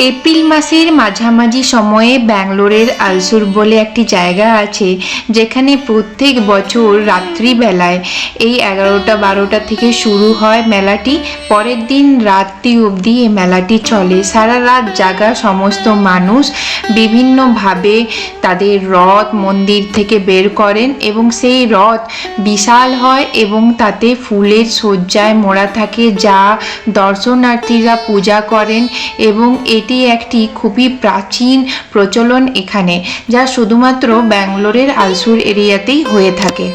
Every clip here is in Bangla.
এপ্রিল মাসের মাঝামাঝি সময়ে ব্যাঙ্গালোরের আলসুর বলে একটি জায়গা আছে, যেখানে প্রত্যেক বছর রাত্রিবেলায় এই 11টা-12টা থেকে শুরু হয় মেলাটি। পরের দিন রাত্রি অবধি এই মেলাটি চলে। সারা রাত জাগা সমস্ত মানুষ বিভিন্নভাবে তাদের রথ মন্দির থেকে বের করেন এবং সেই রথ বিশাল হয় এবং তাতে ফুলের সজ্জায় মোড়া থাকে, যা দর্শনার্থীরা পূজা করেন। এবং এটি একটি খুবই প্রাচীন প্রচলন এখানে, যা শুধুমাত্র ব্যাঙ্গালোরের আলসুর এরিয়াতেই হয়ে থাকে।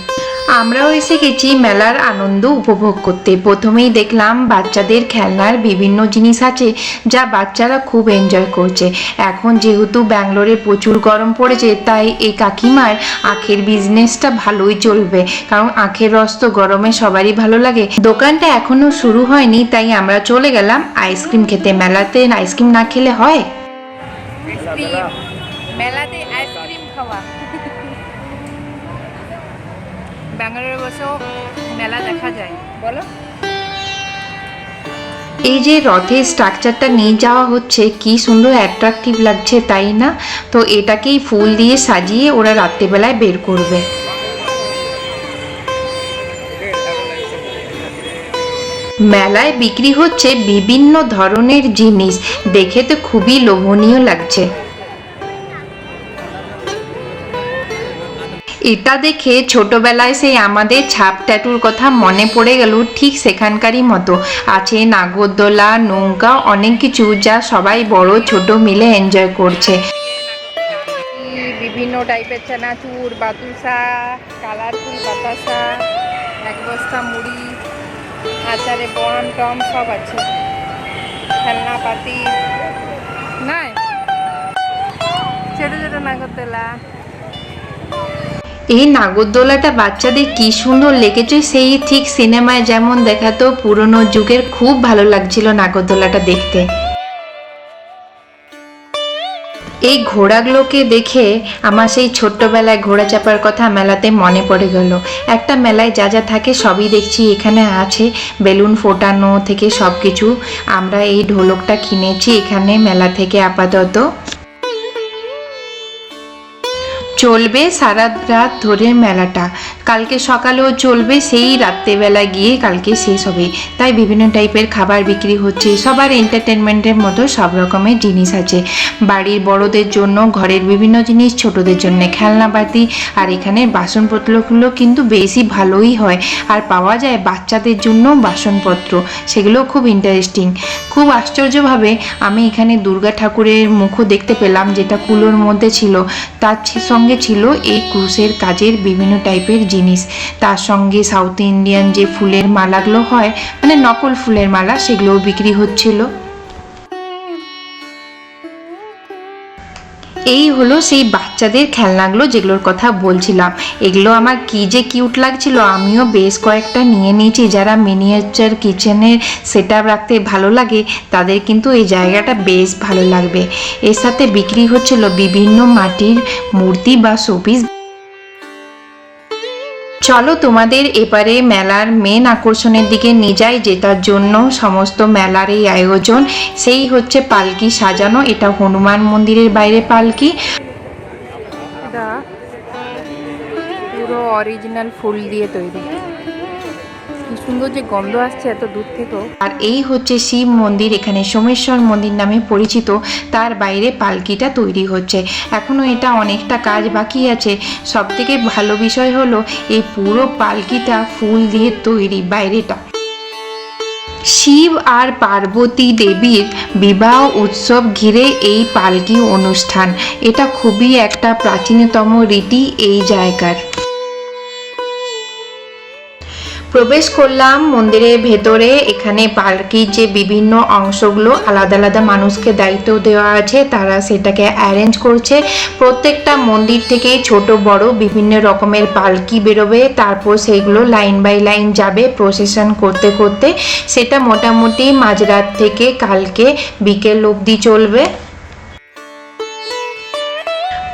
আমরাও এসে গেছি মেলার আনন্দ উপভোগ করতে। প্রথমেই দেখলাম বাচ্চাদের খেলনার বিভিন্ন জিনিস আছে, যা বাচ্চারা খুব এনজয় করছে। এখন যেহেতু ব্যাঙ্গালোরে প্রচুর গরম পড়েছে, তাই এই কাকিমার আখের বিজনেসটা ভালোই চলবে, কারণ আখের রস তো গরমে সবারই ভালো লাগে। দোকানটা এখনো শুরু হয়নি, তাই আমরা চলে গেলাম আইসক্রিম খেতে। মেলাতে আইসক্রিম না খেলে হয়? মেলাতে আইসক্রিম খাওয়া। ব্যাঙ্গালোরে বসেও মেলা দেখা যায়, বলো। এই যে রথের স্ট্রাকচারটা নিয়ে যাওয়া হচ্ছে, কি সুন্দর অ্যাট্রাকটিভ লাগছে, তাই না? তো এটাকেই ফুল দিয়ে সাজিয়ে ওরা রাত্রেবেলায় বের করবে। মেলায় বিক্রি হচ্ছে বিভিন্ন ধরনের জিনিস, দেখে তো খুবই লোভনীয় লাগছে। এটা দেখে ছোটবেলায় সেই আমাদের ছাপ ট্যাটুর কথা মনে পড়ে গেল। ঠিক সেখানকারই মতো আছে নাগরদোলা, নৌকা, অনেক কিছু, যা সবাই বড় ছোট মিলে এনজয় করছে। বিভিন্ন টাইপের চানাচুর, বাতুসা, কালারফুল বাতাসা, এক বস্তা মুড়ি, আচারে বম টম সব আছে। খেলনা পাতি নাই, ছোট ছোট নাগরদোলা। এই নাগরদোলাটা বাচ্চাদের কি সুন্দর লেগেছে, সেই ঠিক সিনেমায় যেমন দেখাতো পুরনো যুগের। খুব ভালো লাগছিল নাগরদোলাটা দেখতে। এই ঘোড়াগুলোকে দেখে আমার সেই ছোট্টবেলায় ঘোড়া চাপার কথা মেলাতে মনে পড়ে গেল। একটা মেলায় যা যা থাকে সবই দেখছি এখানে আছে, বেলুন ফোটানো থেকে সব কিছু। আমরা এই ঢোলকটা কিনেছি এখানে মেলা থেকে। আপাতত চলবে সারা রাত ধরে মেলাটা, কালকে সকালেও চলবে, সেই রাত্রেবেলা গিয়ে কালকে শেষ হবে। তাই বিভিন্ন টাইপের খাবার বিক্রি হচ্ছে, সবার এন্টারটেনমেন্টের মতো সব রকমের জিনিস আছে। বাড়ির বড়দের জন্য ঘরের বিভিন্ন জিনিস, ছোটদের জন্য খেলনাপাতি, আর এখানে বাসনপত্রগুলো কিন্তু বেশি ভালোই হয়। আর পাওয়া যায় বাচ্চাদের জন্য বাসনপত্র, সেগুলো খুব ইন্টারেস্টিং। খুব আশ্চর্যভাবে আমি এখানে দুর্গা ঠাকুরের মুখও দেখতে পেলাম, যেটা কুলোর মধ্যে ছিল। তার সঙ্গে ছিল এই ক্রুশের কাজের বিভিন্ন টাইপের জিনিস। তার সঙ্গে সাউথ ইন্ডিয়ান যে ফুলের মালাগুলো হয়, মানে নকল ফুলের মালা, সেগুলোও বিক্রি হচ্ছিল। এই হলো সেই বাচ্চাদের খেলনাগুলো যেগুলোর কথা বলছিলাম। এগুলো আমার কি যে কিউট লাগছিল, আমিও বেশ কয়েকটা নিয়ে নিয়েছি। যারা মিনিয়েচার কিচেনের সেট আপ রাখতে ভালো লাগে, তাদের কিন্তু এই জায়গাটা বেশ ভালো লাগবে। এর সাথে বিক্রি হচ্ছিল বিভিন্ন মাটির মূর্তি বা শোপিস। চলো তোমাদের এবারে মেলার মেন আকর্ষণের দিকে নিয়ে যাই, যেটার জন্য সমস্ত মেলার এই আয়োজন। সেই হচ্ছে পালকি সাজানো। এটা হনুমান মন্দিরের বাইরে পালকি। এটা পুরো অরিজিনাল ফুল দিয়ে তৈরি, কি সুন্দর যে গন্ধ আসছে এত দূর থেকেও। আর এই হচ্ছে শিব মন্দির, এখানে সোমেশ্বর মন্দির নামে পরিচিত। তার বাইরে পালকিটা তৈরি হচ্ছে, এখনো এটা অনেকটা কাজ বাকি আছে। সব থেকে ভালো বিষয় হলো এই পুরো পালকিটা ফুল দিয়ে তৈরি বাইরেটা। শিব আর পার্বতী দেবীর বিবাহ উৎসব ঘিরে এই পালকি অনুষ্ঠান। এটা খুবই একটা প্রাচীনতম রীতি এই জায়গার। প্রবেশ করলাম মন্দিরের ভেতরে। এখানে পালকির যে বিভিন্ন অংশগুলো আলাদা আলাদা মানুষকে দায়িত্ব দেওয়া আছে, তারা সেটাকে অ্যারেঞ্জ করছে। প্রত্যেকটা মন্দির থেকে ছোট বড় বিভিন্ন রকমের পালকি বেরোবে, তারপর সেগুলো লাইন বাই লাইন যাবে প্রসেশন করতে করতে। সেটা মোটামুটি মাঝরাত থেকে কালকে বিকেল অবধি চলবে।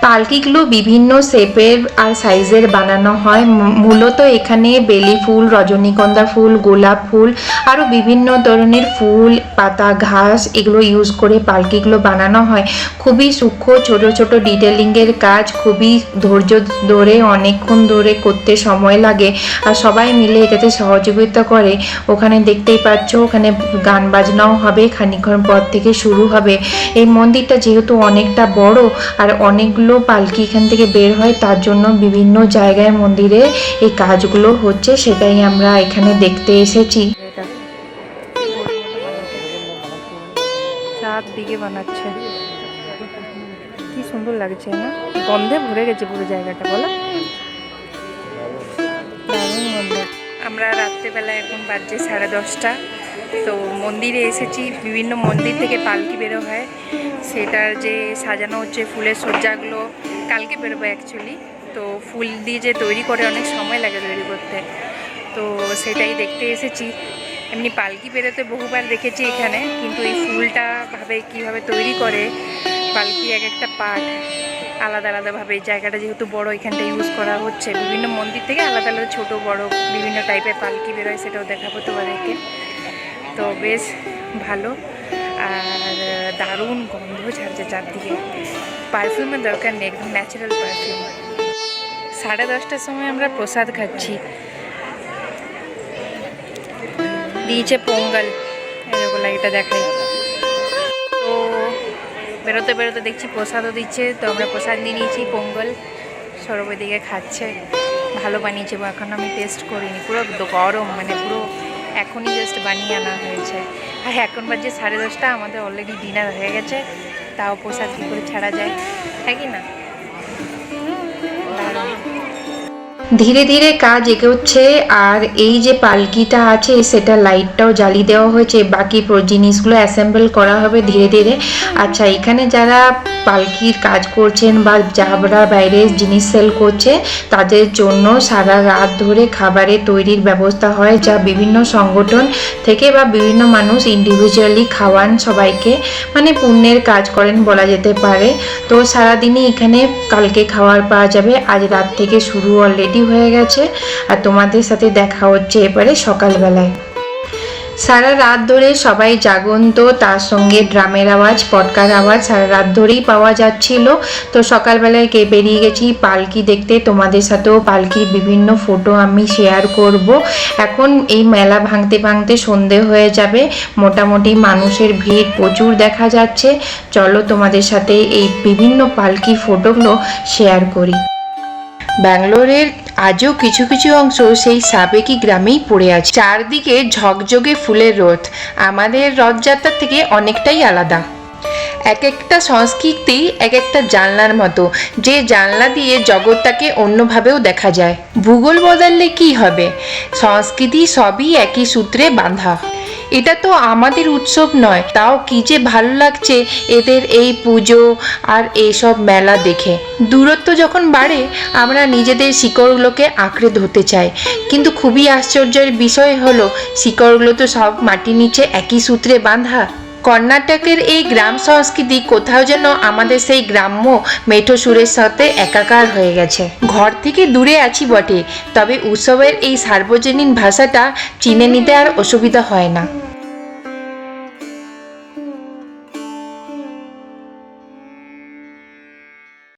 পালকিগুলো বিভিন্ন শেপের আর সাইজের বানানো হয়। মূলত এখানে বেলি ফুল, রজনীগন্ধা ফুল, গোলাপ ফুল আরও বিভিন্ন ধরনের ফুল, পাতা, ঘাস এগুলো ইউজ করে পালকিগুলো বানানো হয়। খুবই সূক্ষ্ম ছোট ছোট ডিটেলিংয়ের কাজ, খুবই ধৈর্য ধরে অনেকক্ষণ ধরে করতে সময় লাগে, আর সবাই মিলে এটাতে সহযোগিতা করে। ওখানে দেখতেই পাচ্ছ ওখানে গান বাজনাও হবে, খানিকক্ষণ পর থেকে শুরু হবে। এই মন্দিরটা যেহেতু অনেকটা বড় আর অনেকগুলো পালকি এখান থেকে বের হয়, তার জন্য বিভিন্ন জায়গায় মন্দিরে এই কাজগুলো হচ্ছে, সেটাই আমরা এখানে দেখতে এসেছি। এটা চারদিকে বানাচ্ছে, কি সুন্দর লাগছে না? গন্ধে ভরে গেছে পুরো জায়গাটা, বলো। দারুণ গন্ধ। আমরা রাত্রেবেলা এখন বাজছে 10:30, তো মন্দিরে এসেছি। বিভিন্ন মন্দির থেকে পালকি বেরো হয়, সেটার যে সাজানো হচ্ছে ফুলের সজ্জাগুলো কালকে বেরোবে অ্যাকচুয়ালি। তো ফুল দিয়ে যে তৈরি করে অনেক সময় লাগে তৈরি করতে, তো সেটাই দেখতে এসেছি। এমনি পালকি বেরোতে বহুবার দেখেছি এখানে, কিন্তু এই ফুলটা কীভাবে তৈরি করে, পালকি এক একটা পার্ট আলাদা আলাদাভাবে, এই জায়গাটা যেহেতু বড় এখানটা ইউজ করা হচ্ছে, বিভিন্ন মন্দির থেকে আলাদা আলাদা ছোটো বড় বিভিন্ন টাইপের পালকি বেরোয়, সেটাও দেখাবো তোমাদেরকে। তো বেশ ভালো, আর দারুণ গন্ধ ছাড়ছে চারদিকে। পারফিউমের দরকার নেই, একদম ন্যাচারাল পারফিউম। 10:30টার সময় আমরা প্রসাদ খাচ্ছি, দিয়েছে পোঙ্গল, এরকম এটা দেখাই। তো বেরোতে বেরোতে দেখছি প্রসাদও দিচ্ছে, তো আমরা প্রসাদ নিয়ে নিয়েছি। পোঙ্গল সৌরভ দিকে খাচ্ছে, ভালো বানিয়েছে। এখন আমি টেস্ট করিনি, পুরো গরম, মানে পুরো এখনই জাস্ট বানিয়ে আনা হয়েছে। আর এখন বাজে 10:30, আমাদের অলরেডি ডিনার হয়ে গেছে, তাও প্রসাদ কী করে ছাড়া যায়, তাই কি না? ধীরে ধীরে কাজ এগোচ্ছে, আর এই যে পালকিটা আছে সেটা লাইটটাও জ্বালিয়ে দেওয়া হয়েছে, বাকি জিনিসগুলো অ্যাসেম্বল করা হবে ধীরে ধীরে। আচ্ছা, এখানে যারা পালকির কাজ করছেন বা যারা বাইরে জিনিস সেল করছে, তাদের জন্য সারা রাত ধরে খাবারের তৈরির ব্যবস্থা হয়, যা বিভিন্ন সংগঠন থেকে বা বিভিন্ন মানুষ ইন্ডিভিজুয়ালি খাওয়ান সবাইকে, মানে পুণ্যের কাজ করেন বলা যেতে পারে। তো সারাদিনই এখানে কালকে খাবার পাওয়া যাবে। আজ রাত থেকে শুরু অলরেডি হয়ে গেছে, আর তোমাদের সাথে দেখা হচ্ছে এবারে সকালবেলায়। সারা রাত ধরে সবাই জাগন্ত, তার সঙ্গে ড্রামের আওয়াজ, পটকার আওয়াজ সারা রাত ধরেই পাওয়া যাচ্ছিল। তো সকালবেলায় বেরিয়ে গেছি পালকি দেখতে, তোমাদের সাথেও পালকির বিভিন্ন ফটো আমি শেয়ার করব। এখন এই মেলা ভাঙতে ভাঙতে সন্ধে হয়ে যাবে, মোটামুটি মানুষের ভিড় প্রচুর দেখা যাচ্ছে। চলো তোমাদের সাথে এই বিভিন্ন পালকির ফটোগুলো শেয়ার করি। ব্যাঙ্গালোরের আজও কিছু কিছু অংশ সেই সাবেকি গ্রামেই পড়ে আছে। চারদিকে ঝকঝকে ফুলের রথ, আমাদের রথযাত্রার থেকে অনেকটাই আলাদা। এক একটা সংস্কৃতি এক একটা জানলার মতো, যে জানলা দিয়ে জগৎটাকে অন্যভাবেও দেখা যায়। ভূগোল বদলালে কি হবে, সংস্কৃতি সবই একই সূত্রে বাঁধা। এটা তো আমাদের উৎসব নয়, তাও কি যে ভালো লাগছে এদের এই পুজো আর এইসব মেলা দেখে। দূরত্ব যখন বাড়ে আমরা নিজেদের শিকড়গুলোকে আঁকড়ে ধরতে চাই, কিন্তু খুবই আশ্চর্যের বিষয় হলো শিকড়গুলো তো সব মাটির নিচে একই সূত্রে বাঁধা। কর্ণাটকের এই গ্রাম সংস্কৃতি কোথাও যেন আমাদের সেই গ্রাম্য মেঠো সুরের সাথে একাকার হয়ে গেছে। ঘর থেকে দূরে আছি বটে, তবে উৎসবের এই সার্বজনীন ভাষাটা চিনে নিতে আর অসুবিধা হয় না।